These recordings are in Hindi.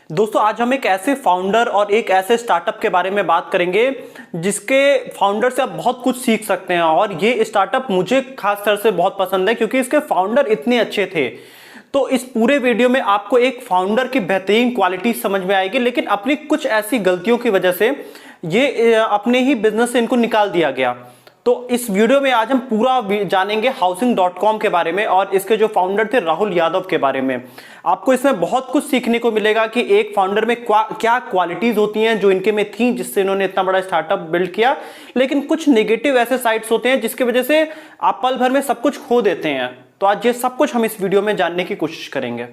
दोस्तों आज हम एक ऐसे फाउंडर और एक ऐसे स्टार्टअप के बारे में बात करेंगे जिसके फाउंडर से आप बहुत कुछ सीख सकते हैं। और ये स्टार्टअप मुझे खास तरह से बहुत पसंद है क्योंकि इसके फाउंडर इतने अच्छे थे। तो इस पूरे वीडियो में आपको एक फाउंडर की बेहतरीन क्वालिटी समझ में आएगी, लेकिन अपनी कुछ ऐसी गलतियों की वजह से ये अपने ही बिजनेस से इनको निकाल दिया गया। तो इस वीडियो में आज हम पूरा जानेंगे housing.com के बारे में और इसके जो फाउंडर थे राहुल यादव के बारे में। आपको इसमें बहुत कुछ सीखने को मिलेगा कि एक फाउंडर में क्या क्वालिटीज होती हैं जो इनके में थी जिससे इन्होंने इतना बड़ा स्टार्टअप बिल्ड किया, लेकिन कुछ नेगेटिव ऐसे साइड्स होते हैं जिसकी वजह से आप पल भर में सब कुछ खो देते हैं। तो आज ये सब कुछ हम इस वीडियो में जानने की कोशिश करेंगे।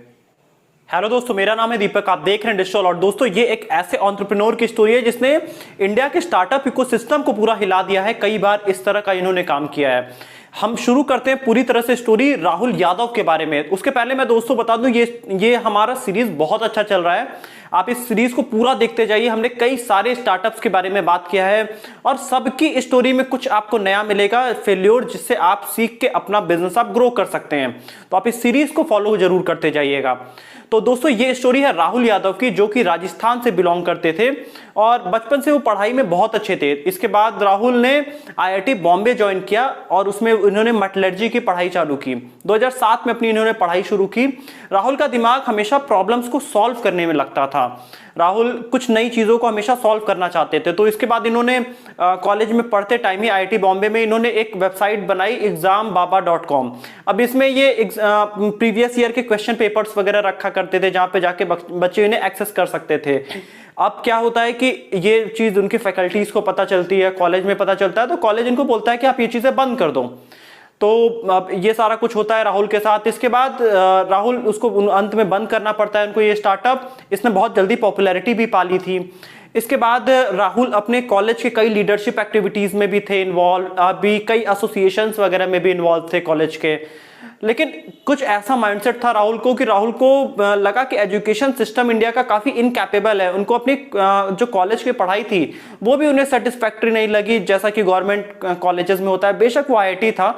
हेलो दोस्तों, मेरा नाम है दीपक, आप देख रहे हैं डिजिटल। और दोस्तों ये एक ऐसे एंटरप्रेन्योर की स्टोरी है जिसने इंडिया के स्टार्टअप इकोसिस्टम को पूरा हिला दिया है। कई बार इस तरह का इन्होंने काम किया है। हम शुरू करते हैं पूरी तरह से स्टोरी राहुल यादव के बारे में। उसके पहले मैं दोस्तों बता दूं ये हमारा सीरीज बहुत अच्छा चल रहा है। आप इस सीरीज को पूरा देखते जाइए। हमने कई सारे स्टार्टअप्स के बारे में बात किया है और सबकी स्टोरी में कुछ आपको नया मिलेगा, फेल्योर, जिससे आप सीख के अपना बिजनेस आप ग्रो कर सकते हैं। तो आप इस सीरीज को फॉलो जरूर करते जाइएगा। तो दोस्तों ये स्टोरी है राहुल यादव की, जो कि राजस्थान से बिलोंग करते थे और बचपन से वो पढ़ाई में बहुत अच्छे थे। इसके बाद राहुल ने आईआईटी बॉम्बे ज्वाइन किया और उसमें इन्होंने मेटलर्जी की पढ़ाई चालू की। 2007 में अपनी इन्होंने पढ़ाई शुरू की। राहुल का दिमाग हमेशा प्रॉब्लम्स को सॉल्व करने में लगता था। राहुल कुछ नई चीज़ों को हमेशा सॉल्व करना चाहते थे। तो इसके बाद इन्होंने कॉलेज में पढ़ते टाइम ही आईआईटी बॉम्बे में इन्होंने एक वेबसाइट बनाई exambaba.com। अब इसमें ये प्रीवियस ईयर के क्वेश्चन पेपर्स वगैरह रखा करते थे जहाँ पे जाके बच्चे इन्हें एक्सेस कर सकते थे। अब क्या होता है कि ये चीज़ उनकी फैकल्टीज को पता चलती है, कॉलेज में पता चलता है, तो कॉलेज इनको बोलता है कि आप ये चीज़ें बंद कर दो। तो अब ये सारा कुछ होता है राहुल के साथ। इसके बाद राहुल उसको अंत में बंद करना पड़ता है उनको ये स्टार्टअप। इसने बहुत जल्दी पॉपुलैरिटी भी पा ली थी। इसके बाद राहुल अपने कॉलेज के कई लीडरशिप एक्टिविटीज में भी थे इन्वॉल्व, अभी कई एसोसिएशंस वगैरह में भी इन्वॉल्व थे कॉलेज के। लेकिन कुछ ऐसा माइंडसेट था राहुल को कि राहुल को लगा कि एजुकेशन सिस्टम इंडिया का काफ़ी इनकैपेबल है। उनको अपनी जो कॉलेज की पढ़ाई थी वो भी उन्हें सेटिस्फैक्ट्री नहीं लगी, जैसा कि गवर्नमेंट कॉलेजेस में होता है। बेशक वो आईआईटी था,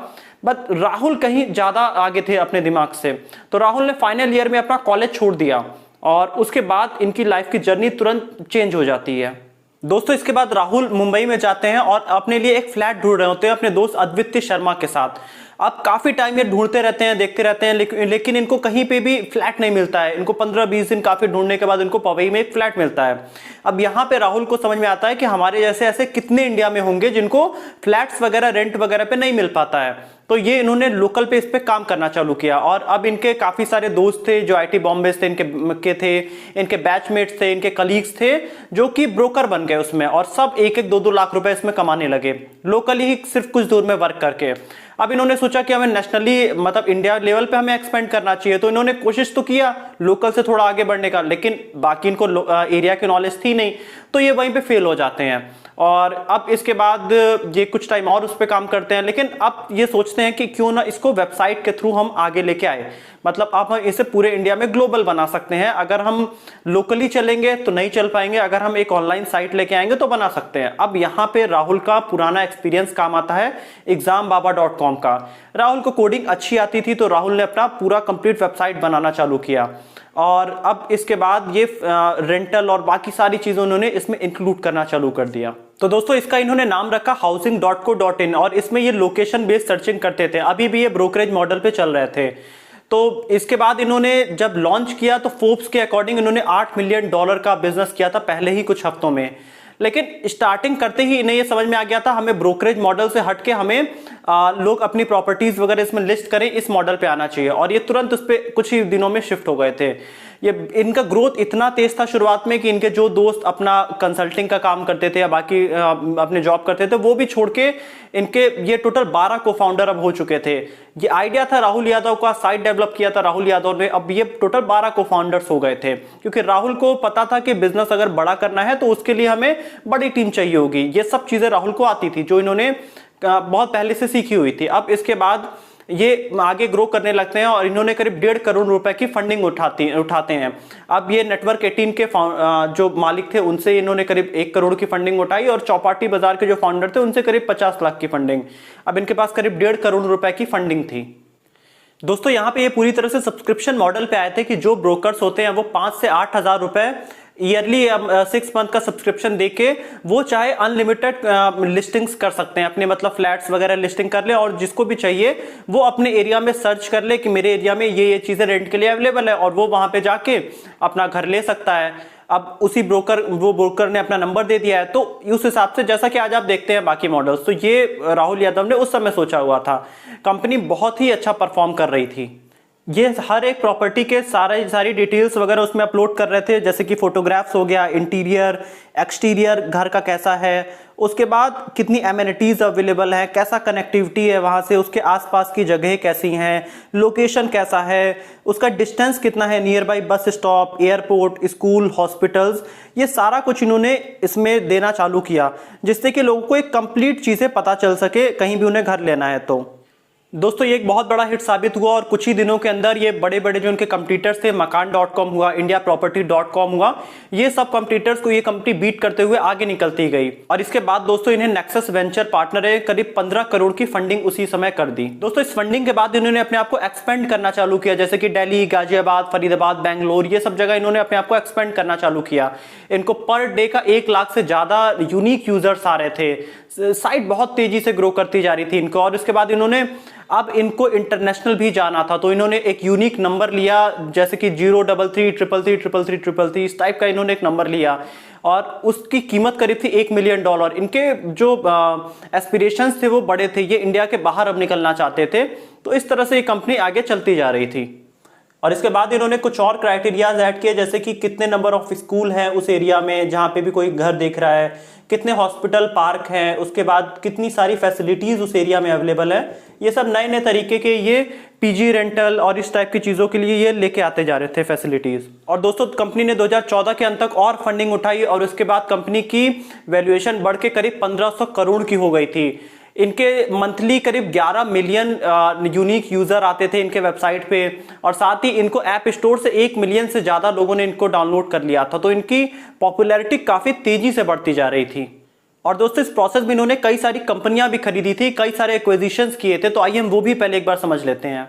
बट राहुल कहीं ज़्यादा आगे थे अपने दिमाग से। तो राहुल ने फाइनल ईयर में अपना कॉलेज छोड़ दिया और उसके बाद इनकी लाइफ की जर्नी तुरंत चेंज हो जाती है। दोस्तों इसके बाद राहुल मुंबई में जाते हैं और अपने लिए एक फ्लैट ढूंढ रहे होते हैं अपने दोस्त अद्वितीय शर्मा के साथ। अब काफ़ी टाइम ये ढूंढते रहते हैं, देखते रहते हैं, लेकिन इनको कहीं पे भी फ्लैट नहीं मिलता है। इनको 15-20 दिन काफ़ी ढूंढने के बाद इनको पवई में एक फ्लैट मिलता है। अब यहाँ पे राहुल को समझ में आता है कि हमारे जैसे ऐसे कितने इंडिया में होंगे जिनको फ्लैट्स वगैरह रेंट वगैरह पे नहीं मिल पाता है। तो ये इन्होंने लोकल पे इस पे काम करना चालू किया। और अब इनके काफ़ी सारे दोस्त थे जो आईआईटी बॉम्बे से इनके थे, इनके बैचमेट्स थे, इनके कलीग्स थे जो कि ब्रोकर बन गए उसमें, और सब 1-1, 2-2 लाख रुपए इसमें कमाने लगे लोकली ही, सिर्फ कुछ दूर में वर्क करके। अब इन्होंने सोचा कि हमें नेशनली, मतलब इंडिया लेवल पे हमें एक्सपेंड करना चाहिए। तो इन्होंने कोशिश तो किया लोकल से थोड़ा आगे बढ़ने का, लेकिन बाकी इनको एरिया की नॉलेज थी नहीं, तो ये वहीं पे फेल हो जाते हैं। और अब इसके बाद ये कुछ टाइम और उस पर काम करते हैं, लेकिन अब ये सोचते हैं कि क्यों ना इसको वेबसाइट के थ्रू हम आगे लेके आए। मतलब अब हम इसे पूरे इंडिया में ग्लोबल बना सकते हैं। अगर हम लोकली चलेंगे तो नहीं चल पाएंगे, अगर हम एक ऑनलाइन साइट लेके आएंगे तो बना सकते हैं। अब यहाँ पे राहुल का पुराना एक्सपीरियंस काम आता है exambaba.com का। राहुल को कोडिंग अच्छी आती थी, तो राहुल ने अपना पूरा कंप्लीट वेबसाइट बनाना चालू किया। और अब इसके बाद ये रेंटल और बाकी सारी चीज़ें उन्होंने इसमें इंक्लूड करना चालू कर दिया। तो दोस्तों इसका इन्होंने नाम रखा housing.co.in और इसमें ये लोकेशन बेस्ड सर्चिंग करते थे। अभी भी ये ब्रोकरेज मॉडल पे चल रहे थे। तो इसके बाद इन्होंने जब लॉन्च किया तो फोर्ब्स के अकॉर्डिंग इन्होंने $8 मिलियन का बिजनेस किया था पहले ही कुछ हफ्तों में। लेकिन स्टार्टिंग करते ही इन्हें ये समझ में आ गया था हमें ब्रोकरेज मॉडल से हटके हमें लोग अपनी प्रॉपर्टीज वगैरह इसमें लिस्ट करें, इस मॉडल पे आना चाहिए। और ये तुरंत उस पर कुछ ही दिनों में शिफ्ट हो गए थे। ये इनका ग्रोथ इतना तेज था शुरुआत में कि इनके जो दोस्त अपना कंसल्टिंग का काम करते थे या बाकी अपने जॉब करते थे वो भी छोड़ के इनके ये टोटल 12 को फाउंडर अब हो चुके थे। ये आइडिया था राहुल यादव का, साइट डेवलप किया था राहुल यादव ने। अब ये टोटल 12 को फाउंडर्स हो गए थे, क्योंकि राहुल को पता था कि बिजनेस अगर बड़ा करना है तो उसके लिए हमें बड़ी टीम चाहिए होगी। ये सब चीजें राहुल को आती थी जो इन्होंने बहुत पहले से सीखी हुई थी। अब इसके बाद ये आगे ग्रो करने लगते हैं और इन्होंने करीब 1.5 करोड़ रुपए की फंडिंग उठाते हैं। अब ये नेटवर्क 18 के जो मालिक थे उनसे इन्होंने करीब 1 करोड़ की फंडिंग उठाई और चौपाटी बाजार के जो फाउंडर थे उनसे करीब 50 लाख की फंडिंग। अब इनके पास करीब 1.5 करोड़ रुपए की फंडिंग थी। दोस्तों यहाँ पे ये पूरी तरह से सब्सक्रिप्शन मॉडल पे आए थे कि जो ब्रोकर्स होते हैं वो 5 से 8 हजार रुपए ईयरली 6 मंथ का सब्सक्रिप्शन देके वो चाहे अनलिमिटेड लिस्टिंग्स कर सकते हैं अपने, मतलब फ्लैट्स वगैरह लिस्टिंग कर ले और जिसको भी चाहिए वो अपने एरिया में सर्च कर ले कि मेरे एरिया में ये चीजें रेंट के लिए अवेलेबल है और वो वहां पे जाके अपना घर ले सकता है। अब उसी ब्रोकर ने अपना नंबर दे दिया है, तो उस हिसाब से जैसा कि आज आप देखते हैं बाकी मॉडल्स, तो ये राहुल यादव ने उस समय सोचा हुआ था। कंपनी बहुत ही अच्छा परफॉर्म कर रही थी। ये हर एक प्रॉपर्टी के सारी डिटेल्स वगैरह उसमें अपलोड कर रहे थे, जैसे कि फोटोग्राफ्स हो गया, इंटीरियर एक्सटीरियर घर का कैसा है, उसके बाद कितनी एमिनिटीज अवेलेबल है, कैसा कनेक्टिविटी है वहां से, उसके आसपास की जगह कैसी हैं, लोकेशन कैसा है, उसका डिस्टेंस कितना है near by bus stop, airport, school, hospitals, ये सारा कुछ इन्होंने इसमें देना चालू किया जिससे कि लोगों को एक कंप्लीट चीजें पता चल सके कहीं भी उन्हें घर लेना है। तो दोस्तों ये एक बहुत बड़ा हिट साबित हुआ और कुछ ही दिनों के अंदर ये बड़े बड़े जो उनके कंपटीटर्स थे, Makaan.com हुआ, IndiaProperty.com हुआ, ये सब कंपटीटर्स को ये कंपनी बीट करते हुए आगे निकलती गई। और इसके बाद दोस्तों इन्हें नेक्सस वेंचर पार्टनर ने करीब 15 करोड़ की फंडिंग उसी समय कर दी। दोस्तों इस फंडिंग के बाद इन्होंने अपने आप को एक्सपेंड करना चालू किया, जैसे कि दिल्ली, गाजियाबाद, फरीदाबाद, बैंगलोर, ये सब जगह इन्होंने अपने आप को एक्सपेंड करना चालू किया। इनको पर डे का 1 लाख से ज्यादा यूनिक यूजर्स आ रहे थे, साइट बहुत तेजी से ग्रो करती जा रही थी इनको। और इसके बाद इन्होंने अब इनको इंटरनेशनल भी जाना था, तो इन्होंने एक यूनिक नंबर लिया, जैसे कि 033333333 इस टाइप का इन्होंने एक नंबर लिया और उसकी कीमत करीब थी $1 मिलियन। इनके जो एस्पिरेशंस थे वो बड़े थे, ये इंडिया के बाहर अब निकलना चाहते थे। तो इस तरह से ये कंपनी आगे चलती जा रही थी। और इसके बाद इन्होंने कुछ और क्राइटेरियाज ऐड किए, जैसे कि कितने नंबर ऑफ स्कूल हैं उस एरिया में जहां पे भी कोई घर देख रहा है, कितने हॉस्पिटल पार्क हैं, उसके बाद कितनी सारी फैसिलिटीज उस एरिया में अवेलेबल है। ये सब नए नए तरीके के ये पीजी रेंटल और इस टाइप की चीजों के लिए ये लेके आते जा रहे थे फैसिलिटीज। और दोस्तों कंपनी ने 2014 के अंत तक और फंडिंग उठाई और उसके बाद कंपनी की वैल्यूएशन बढ़ के करीब 1500 करोड़ की हो गई थी। इनके मंथली करीब 11 मिलियन यूनिक यूजर आते थे इनके वेबसाइट पे और साथ ही इनको ऐप स्टोर से 1 मिलियन से ज्यादा लोगों ने इनको डाउनलोड कर लिया था। तो इनकी पॉपुलैरिटी काफी तेजी से बढ़ती जा रही थी। और दोस्तों इस प्रोसेस में इन्होंने कई सारी कंपनियां भी खरीदी थी, कई सारे एक्विजिशंस किए थे, तो आइए हम वो भी पहले एक बार समझ लेते हैं।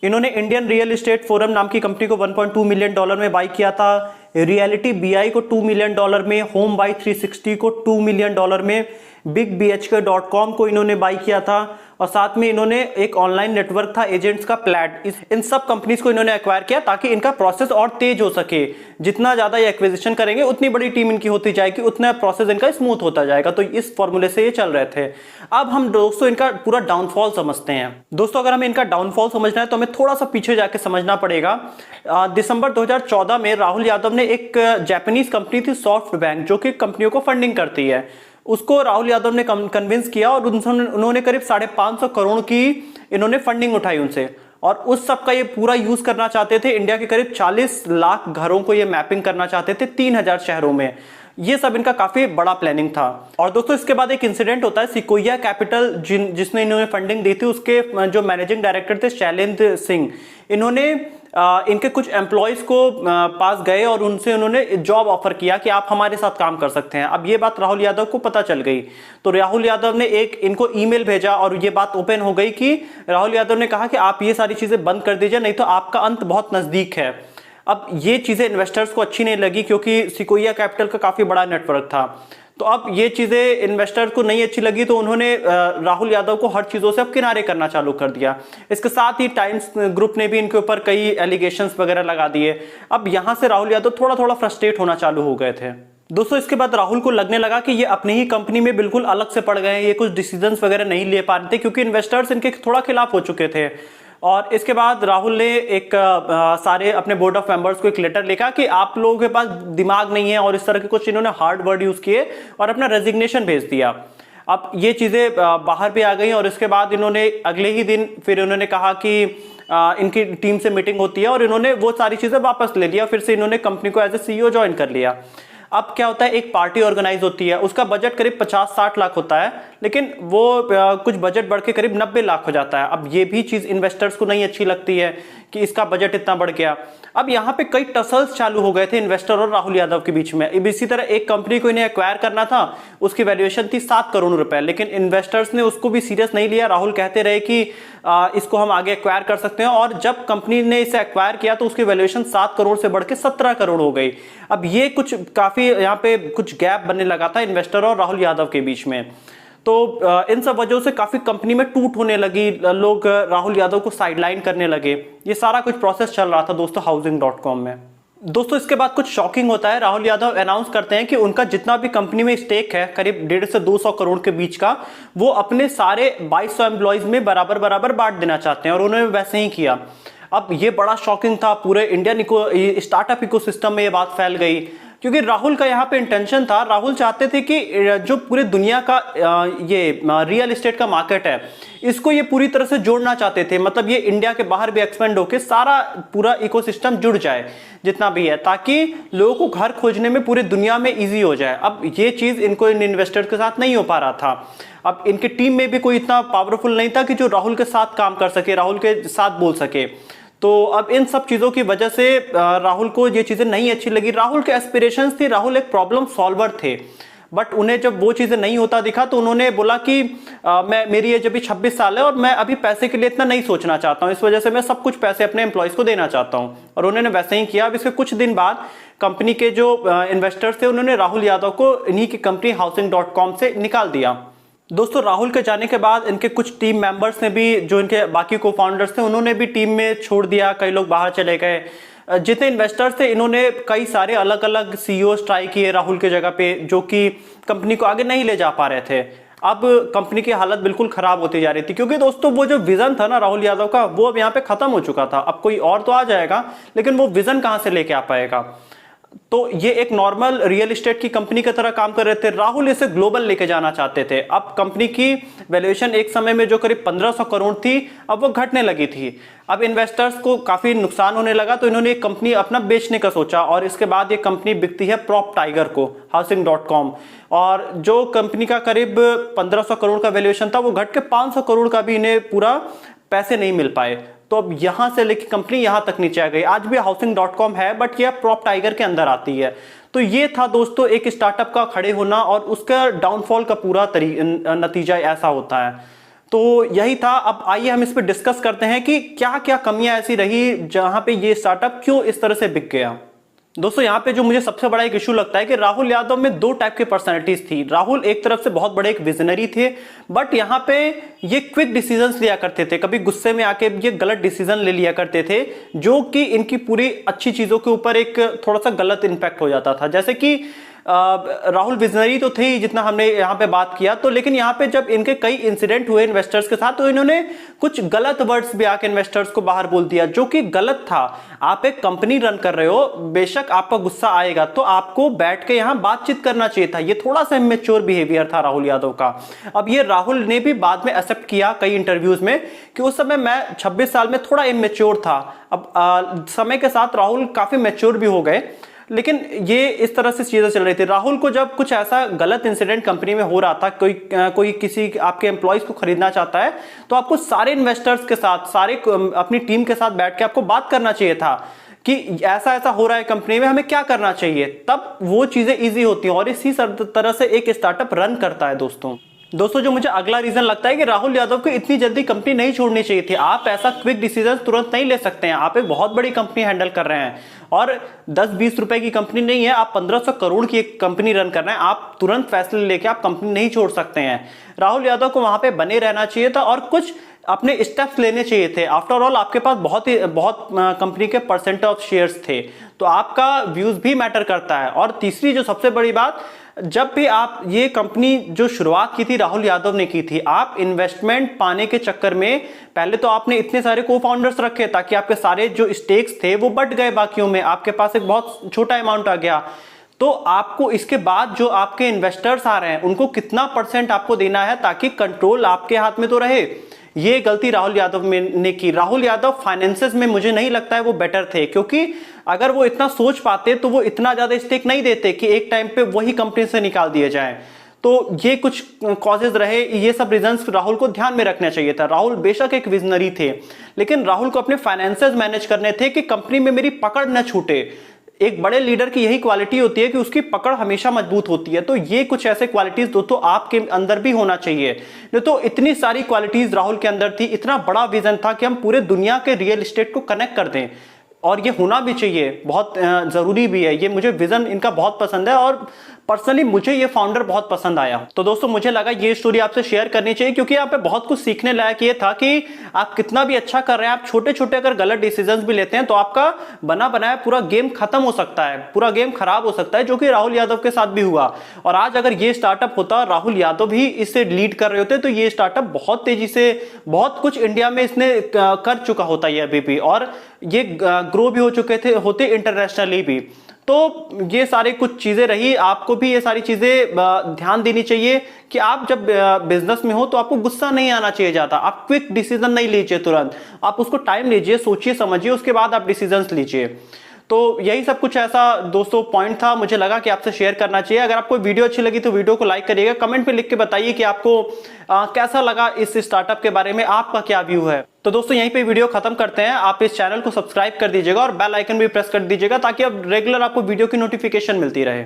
इन्होंने इंडियन रियल एस्टेट फोरम नाम की कंपनी को $1.2 मिलियन में बाई किया था, रियलिटी बीआई को $2 मिलियन में, होम बाई 360 को $2 मिलियन में, bigbhk.com को इन्होंने बाई किया था और साथ में इन्होंने एक ऑनलाइन नेटवर्क था एजेंट्स का प्लैट, इन सब कंपनीज को इन्होंने एक्वायर किया ताकि इनका प्रोसेस और तेज हो सके। जितना ज्यादा ये एक्विजिशन करेंगे उतनी बड़ी टीम इनकी होती जाएगी, उतना प्रोसेस इनका स्मूथ होता जाएगा। तो इस फॉर्मूले से ये चल रहे थे। अब हम दोस्तों इनका पूरा डाउनफॉल समझते हैं। दोस्तों अगर हमें इनका डाउनफॉल समझना है तो हमें थोड़ा सा पीछे जाके समझना पड़ेगा। दिसंबर 2014 में राहुल यादव ने एक जापानीज कंपनी थी सॉफ्ट बैंक, जो कि कंपनियों को फंडिंग करती है, उसको राहुल यादव ने कन्विंस किया और उन्होंने करीब 550 करोड़ की इन्होंने फंडिंग उठाई उनसे। और उस सब का ये पूरा यूज करना चाहते थे। इंडिया के करीब 40 लाख घरों को ये मैपिंग करना चाहते थे 3000 शहरों में। ये सब इनका काफी बड़ा प्लानिंग था। और दोस्तों इसके बाद एक इंसिडेंट होता है, सिकोया कैपिटल जिसने इन्होंने फंडिंग दी थी, उसके जो मैनेजिंग डायरेक्टर थे शैलेंद्र सिंह, इन्होंने इनके कुछ एम्प्लॉयज को पास गए और उनसे उन्होंने जॉब ऑफर किया कि आप हमारे साथ काम कर सकते हैं। अब ये बात राहुल यादव को पता चल गई, तो राहुल यादव ने एक इनको ईमेल भेजा और ये बात ओपन हो गई कि राहुल यादव ने कहा कि आप ये सारी चीजें बंद कर दीजिए, नहीं तो आपका अंत बहुत नजदीक है। अब ये चीजें इन्वेस्टर्स को अच्छी नहीं लगी क्योंकि सिकोया कैपिटल का काफी बड़ा नेटवर्क था। तो अब ये चीजें इन्वेस्टर को नहीं अच्छी लगी, तो उन्होंने राहुल यादव को हर चीजों से अब किनारे करना चालू कर दिया। इसके साथ ही टाइम्स ग्रुप ने भी इनके ऊपर कई एलिगेशंस वगैरह लगा दिए। अब यहां से राहुल यादव थोड़ा थोड़ा फ्रस्ट्रेट होना चालू हो गए थे। दोस्तों इसके बाद राहुल को लगने लगा कि ये अपनी ही कंपनी में बिल्कुल अलग से पड़ गए, ये कुछ डिसीजंस वगैरह नहीं ले पा रहे थे क्योंकि इन्वेस्टर्स इनके थोड़ा खिलाफ हो चुके थे। और इसके बाद राहुल ने एक सारे अपने बोर्ड ऑफ मेंबर्स को एक लेटर लिखा कि आप लोगों के पास दिमाग नहीं है, और इस तरह के कुछ इन्होंने हार्ड वर्ड यूज किए और अपना रेजिग्नेशन भेज दिया। अब ये चीजें बाहर भी आ गई और इसके बाद इन्होंने अगले ही दिन फिर उन्होंने कहा कि इनकी टीम से मीटिंग होती है और इन्होंने वो सारी चीजें वापस ले लिया। फिर से इन्होंने कंपनी को एज ए सीईओ ज्वाइन कर लिया। अब क्या होता है, एक पार्टी ऑर्गेनाइज होती है, उसका बजट करीब 50-60 लाख होता है, लेकिन वो कुछ बजट बढ़ के करीब 90 लाख हो जाता है। अब ये भी चीज इन्वेस्टर्स को नहीं अच्छी लगती है कि इसका बजट इतना बढ़ गया। अब यहाँ पे कई टसल्स चालू हो गए थे इन्वेस्टर और राहुल यादव के बीच में। इसी तरह एक कंपनी को इन्हें एक्वायर करना था, उसकी वैल्यूएशन थी 7 करोड़ रुपए, लेकिन इन्वेस्टर्स ने उसको भी सीरियस नहीं लिया। राहुल कहते रहे कि इसको हम आगे एक्वायर कर सकते हैं, और जब कंपनी ने इसे एक्वायर किया तो उसकी वैल्यूएशन 7 करोड़ से बढ़ के 17 करोड़ हो गई। अब ये कुछ काफी यहाँ पे कुछ गैप बनने लगा था इन्वेस्टर और राहुल यादव के बीच में। तो इन सब वजहों से काफी कंपनी में टूट होने लगी, लोग राहुल यादव को साइडलाइन करने लगे। ये सारा कुछ प्रोसेस चल रहा था दोस्तों Housing.com में। दोस्तों इसके बाद कुछ शॉकिंग होता है। राहुल यादव अनाउंस करते हैं कि उनका जितना भी कंपनी में स्टेक है, करीब 150 से 200 करोड़ के बीच का, वो अपने सारे 2200 एम्प्लॉइज में बराबर बराबर बांट देना चाहते हैं, और उन्होंने वैसे ही किया। अब ये बड़ा शॉकिंग था, पूरे इंडियन स्टार्टअप इकोसिस्टम में ये बात फैल गई, क्योंकि राहुल का यहाँ पे इंटेंशन था। राहुल चाहते थे कि जो पूरे दुनिया का ये रियल एस्टेट का मार्केट है, इसको ये पूरी तरह से जोड़ना चाहते थे। मतलब ये इंडिया के बाहर भी एक्सपेंड होकर सारा पूरा इकोसिस्टम जुड़ जाए जितना भी है, ताकि लोगों को घर खोजने में पूरी दुनिया में इजी हो जाए। अब ये चीज इनको इन इन्वेस्टर्स के साथ नहीं हो पा रहा था। अब इनकी टीम में भी कोई इतना पावरफुल नहीं था कि जो राहुल के साथ काम कर सके, राहुल के साथ बोल सके। तो अब इन सब चीजों की वजह से राहुल को ये चीजें नहीं अच्छी लगी। राहुल के एस्पिरेशंस थी, राहुल एक प्रॉब्लम सॉल्वर थे, बट उन्हें जब वो चीजें नहीं होता दिखा तो उन्होंने बोला कि मेरी एज अभी 26 साल है और मैं अभी पैसे के लिए इतना नहीं सोचना चाहता हूं, इस वजह से मैं सब कुछ पैसे अपने एम्प्लॉयज को देना चाहता हूं। और उन्होंने वैसे ही किया। अब इसके कुछ दिन बाद कंपनी के जो इन्वेस्टर्स थे, उन्होंने राहुल यादव को इन्हीं की कंपनी Housing.com से निकाल दिया। दोस्तों राहुल के जाने के बाद इनके कुछ टीम मेंबर्स ने भी, जो इनके बाकी को फाउंडर्स थे, उन्होंने भी टीम में छोड़ दिया। कई लोग बाहर चले गए। जितने इन्वेस्टर्स थे, इन्होंने कई सारे अलग अलग सीईओस ट्राई किए राहुल के जगह पे, जो कि कंपनी को आगे नहीं ले जा पा रहे थे। अब कंपनी की हालत बिल्कुल खराब होती जा रही थी, क्योंकि दोस्तों वो जो विजन था ना राहुल यादव का, वो अब यहाँ पे खत्म हो चुका था। अब कोई और तो आ जाएगा, लेकिन वो विजन कहां से लेके आ पाएगा। तो ये एक नॉर्मल रियल एस्टेट की कंपनी की तरह काम कर रहे थे। राहुल इसे ग्लोबल लेके जाना चाहते थे। अब कंपनी की वैल्यूएशन एक समय में जो करीब 1500 करोड़ थी, अब वो घटने लगी थी। अब इन्वेस्टर्स को काफी नुकसान होने लगा, तो इन्होंने एक कंपनी अपना बेचने का सोचा, और इसके बाद ये कंपनी बिकती है PropTiger को, Housing.com। और जो कंपनी का करीब 1500 करोड़ का वैल्यूएशन था, वो घट के 500 करोड़ का भी इन्हें पूरा पैसे नहीं मिल पाए। तो अब यहां से लेकर कंपनी यहां तक नीचे आ गई। आज भी Housing.com है, बट यह PropTiger के अंदर आती है। तो ये था दोस्तों एक स्टार्टअप का खड़े होना, और उसका डाउनफॉल का पूरा नतीजा ऐसा होता है। तो यही था। अब आइए हम इस पर डिस्कस करते हैं कि क्या क्या कमियां ऐसी रही जहां पे ये स्टार्टअप क्यों इस तरह से बिक गया। दोस्तों यहाँ पे जो मुझे सबसे बड़ा एक इशू लगता है कि राहुल यादव में दो टाइप के पर्सनैलिटीज थी। राहुल एक तरफ से बहुत बड़े एक विजनरी थे, बट यहाँ पे ये क्विक डिसीजंस लिया करते थे। कभी गुस्से में आके ये गलत डिसीजन ले लिया करते थे, जो कि इनकी पूरी अच्छी चीजों के ऊपर एक थोड़ा सा गलत इंपैक्ट हो जाता था। जैसे कि राहुल विजनरी तो थे ही, जितना हमने यहाँ पे बात किया, तो लेकिन यहाँ पे जब इनके कई इंसिडेंट हुए इन्वेस्टर्स के साथ, तो इन्होंने कुछ गलत वर्ड्स भी आके इन्वेस्टर्स को बाहर बोल दिया, जो कि गलत था। आप एक कंपनी रन कर रहे हो, बेशक आपका गुस्सा आएगा, तो आपको बैठ के यहाँ बातचीत करना चाहिए था। ये थोड़ा सा इमेच्योर बिहेवियर था राहुल यादव का। अब ये राहुल ने भी बाद में एक्सेप्ट किया कई इंटरव्यूज में कि उस समय मैं 26 साल में थोड़ा इमेच्योर था। अब समय के साथ राहुल काफी मैच्योर भी हो गए, लेकिन ये इस तरह से चीजें चल रही थी। राहुल को जब कुछ ऐसा गलत इंसिडेंट कंपनी में हो रहा था, कोई किसी आपके एम्प्लॉयज को खरीदना चाहता है, तो आपको सारे इन्वेस्टर्स के साथ, सारे अपनी टीम के साथ बैठ के आपको बात करना चाहिए था कि ऐसा ऐसा हो रहा है कंपनी में, हमें क्या करना चाहिए। तब वो चीजें इजी होती हैं, और इसी तरह से एक स्टार्टअप रन करता है। दोस्तों जो मुझे अगला रीजन लगता है कि राहुल यादव को इतनी जल्दी कंपनी नहीं छोड़नी चाहिए थी। आप ऐसा क्विक डिसीजन तुरंत नहीं ले सकते हैं। आप एक बहुत बड़ी कंपनी हैंडल कर रहे हैं, और 10-20 रुपए की कंपनी नहीं है, आप 1500 करोड़ की एक कंपनी रन कर रहे हैं। आप तुरंत फैसले लेके आप कंपनी नहीं छोड़ सकते हैं। राहुल यादव को वहां पे बने रहना चाहिए था, और कुछ अपने स्टेप्स लेने चाहिए थे। आफ्टर ऑल आपके पास बहुत कंपनी के परसेंट ऑफ शेयर्स थे, तो आपका व्यूज भी मैटर करता है। और तीसरी जो सबसे बड़ी बात, जब भी आप ये कंपनी जो शुरुआत की थी राहुल यादव ने की थी, आप इन्वेस्टमेंट पाने के चक्कर में पहले तो आपने इतने सारे को फाउंडर्स रखे ताकि आपके सारे जो स्टेक्स थे वो बढ़ गए बाकियों में, आपके पास एक बहुत छोटा अमाउंट आ गया। तो आपको इसके बाद जो आपके इन्वेस्टर्स आ रहे हैं उनको कितना परसेंट आपको देना है, ताकि कंट्रोल आपके हाथ में तो रहे। ये गलती राहुल यादव ने की। राहुल यादव फाइनेंसेस में मुझे नहीं लगता है वो बेटर थे, क्योंकि अगर वो इतना सोच पाते तो वो इतना ज्यादा स्टेक नहीं देते कि एक टाइम पे वही कंपनी से निकाल दिए जाएं। तो ये कुछ कॉजेज रहे, ये सब रीजंस राहुल को ध्यान में रखना चाहिए था। राहुल बेशक एक विजनरी थे, लेकिन राहुल को अपने फाइनेंसेस मैनेज करने थे कि कंपनी में मेरी पकड़ न छूटे। एक बड़े लीडर की यही क्वालिटी होती है कि उसकी पकड़ हमेशा मजबूत होती है। तो ये कुछ ऐसे क्वालिटीज दोस्तों आपके अंदर भी होना चाहिए। नहीं तो इतनी सारी क्वालिटीज राहुल के अंदर थी, इतना बड़ा विजन था कि हम पूरे दुनिया के रियल एस्टेट को कनेक्ट कर दें, और ये होना भी चाहिए, बहुत जरूरी भी है। ये मुझे विजन इनका बहुत पसंद है और पर्सनली मुझे ये फाउंडर बहुत पसंद आया। तो दोस्तों मुझे लगा ये स्टोरी आपसे शेयर करनी चाहिए, क्योंकि यहाँ पे बहुत कुछ सीखने लायक ये था कि आप कितना भी अच्छा कर रहे हैं, आप छोटे छोटे अगर गलत डिसीजंस भी लेते हैं तो आपका बना बनाया पूरा गेम खत्म हो सकता है, पूरा गेम खराब हो सकता है, जो कि राहुल यादव के साथ भी हुआ। और आज अगर ये स्टार्टअप होता, राहुल यादव भी इससे लीड कर रहे होते, तो ये स्टार्टअप बहुत तेजी से बहुत कुछ इंडिया में इसने कर चुका होता है अभी भी, और ये ग्रो भी हो चुके होते इंटरनेशनली भी। तो ये सारी कुछ चीजें रही, आपको भी ये सारी चीजें ध्यान देनी चाहिए कि आप जब बिजनेस में हो तो आपको गुस्सा नहीं आना चाहिए ज्यादा, आप क्विक डिसीजन नहीं लीजिए तुरंत, आप उसको टाइम लीजिए, सोचिए समझिए, उसके बाद आप डिसीजंस लीजिए। तो यही सब कुछ ऐसा दोस्तों पॉइंट था, मुझे लगा कि आपसे शेयर करना चाहिए। अगर आपको वीडियो अच्छी लगी तो वीडियो को लाइक करिएगा, कमेंट में लिख के बताइए कि आपको कैसा लगा इस स्टार्टअप के बारे में, आपका क्या व्यू है। तो दोस्तों यहीं पे वीडियो खत्म करते हैं। आप इस चैनल को सब्सक्राइब कर दीजिएगा और बेल आइकन भी प्रेस कर दीजिएगा, ताकि अब रेगुलर आपको वीडियो की नोटिफिकेशन मिलती रहे।